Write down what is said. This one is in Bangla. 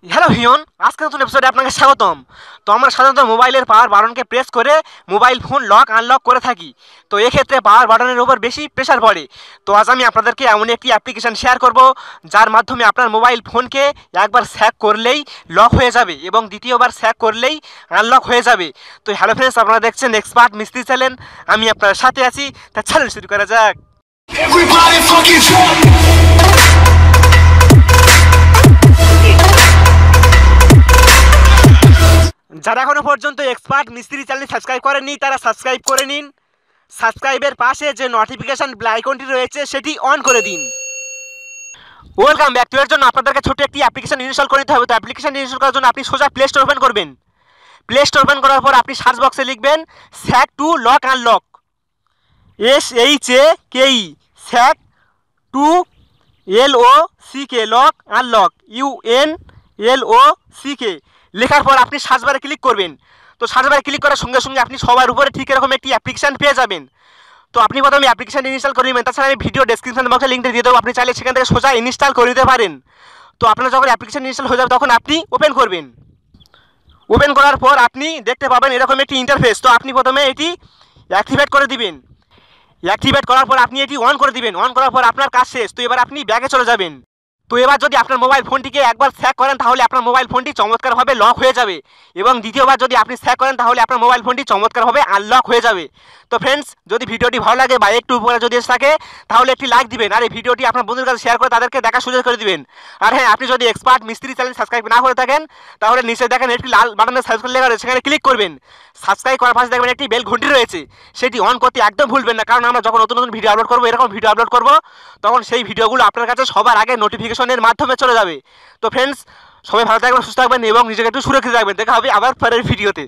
হ্যালো হিয়ন, আজকে নতুন এপিসোডে আপনাকে স্বাগতম। তো আমরা সাধারণত মোবাইলের পাওয়ার বাটনকে প্রেস করে মোবাইল ফোন লক আনলক করে থাকি। তো এক্ষেত্রে পাওয়ার বাটনের উপর বেশি প্রেশার পড়ে। তো আজ আমি আপনাদেরকে এমন একটি অ্যাপ্লিকেশান শেয়ার করব যার মাধ্যমে আপনার মোবাইল ফোনকে একবার স্যাক করলেই লক হয়ে যাবে এবং দ্বিতীয়বার স্যাক করলেই আনলক হয়ে যাবে। তো হ্যালো ফ্রেন্ডস, আপনারা দেখছেন এক্সপার্ট মিস্ত্রি চ্যানেল। আমি আপনার সাথে আছি, তা চ্যানেল শুরু করা যাক। Everybody fucking jump! যারা এখনো পর্যন্ত এক্সপার্ট মিস্ত্রি চ্যানেল সাবস্ক্রাইব করেননি তারা সাবস্ক্রাইব করে নিন। সাবস্ক্রাইবের পাশে যে নোটিফিকেশন বেল আইকনটি রয়েছে সেটি অন করে দিন। Welcome back. তো এর জন্য আপনাদেরকে ছোট একটি অ্যাপ্লিকেশন ইনস্টল করে নিতে হবে। তো অ্যাপ্লিকেশন ইনস্টল করার জন্য আপনি সোজা প্লে স্টোর ওপেন করবেন। প্লে স্টোর ওপেন করার পর আপনি সার্চ বক্সে লিখবেন shake to lock unlock, SHAKE, shake to LOCK, lock unlock, UNLOCK লেখার পর আপনি সার্চ বারে ক্লিক করবেন। তো সার্চ বারে ক্লিক করার সঙ্গে সঙ্গে আপনি সবার উপরে ঠিক এরকম একটি অ্যাপ্লিকেশান পেয়ে যাবেন। তো আপনি প্রথমে অ্যাপ্লিকেশান ইনস্টল করে নেবেন। তাছাড়া আমি ভিডিও ডেসক্রিপশন বক্সে লিঙ্কটা দিয়ে দেবো, আপনি চাইলে সেখান থেকে সোজা ইনস্টল করে নিতে পারেন। তো আপনার যখন অ্যাপ্লিকেশান ইনস্টল হয়ে যাবে তখন আপনি ওপেন করবেন। ওপেন করার পর আপনি দেখতে পাবেন এরকম একটি ইন্টারফেস। তো আপনি প্রথমে এটি অ্যাক্টিভেট করে দিবেন। অ্যাক্টিভেট করার পর আপনি এটি অন করে দিবেন। অন করার পর আপনার কাজ শেষ। তো এবার আপনি ব্যাগে চলে যাবেন। তো এবার যদি আপনার মোবাইল ফোনটিকে একবার স্যাক করেন তাহলে আপনার মোবাইল ফোনটি চমৎকারভাবে লক হয়ে যাবে এবং দ্বিতীয়বার যদি আপনি স্যাক করেন তাহলে আপনার মোবাইল ফোনটি চমৎকারভাবে আনলক হয়ে যাবে। তো ফ্রেন্ডস, যদি ভিডিওটি ভালো লাগে বা একটু উপরে যদি এসে থাকে তাহলে একটি লাইক দিবেন আর এই ভিডিওটি আপনার বন্ধুদের কাছে শেয়ার করে তাদেরকে দেখা সুযোগ করে দিবেন। আর হ্যাঁ, আপনি যদি এক্সপার্ট মিস্ত্রি চ্যানেল সাবস্ক্রাইব না করে থাকেন তাহলে নিচে দেখেন একটি লাল বাটনে সাবস্ক্রাইব লেখা রয়েছে, সেখানে ক্লিক করবেন। সাবস্ক্রাইব করার পাশে দেখবেন একটি বেল ঘন্টি রয়েছে, সেটি অন করতে একদম ভুলবেন না, কারণ আমরা যখন নতুন নতুন ভিডিও আপলোড করবো, এরকম ভিডিও আপলোড করবো, তখন সেই ভিডিওগুলো আপনার কাছে সবার আগে নোটিফিকেশনের মাধ্যমে চলে যাবে। তো ফ্রেন্ডস, সবাই ভালো থাকবেন, সুস্থ থাকবেন এবং নিজেকে একটু সুরক্ষিত রাখবেন। দেখা হবে আবার পরের ভিডিওতে।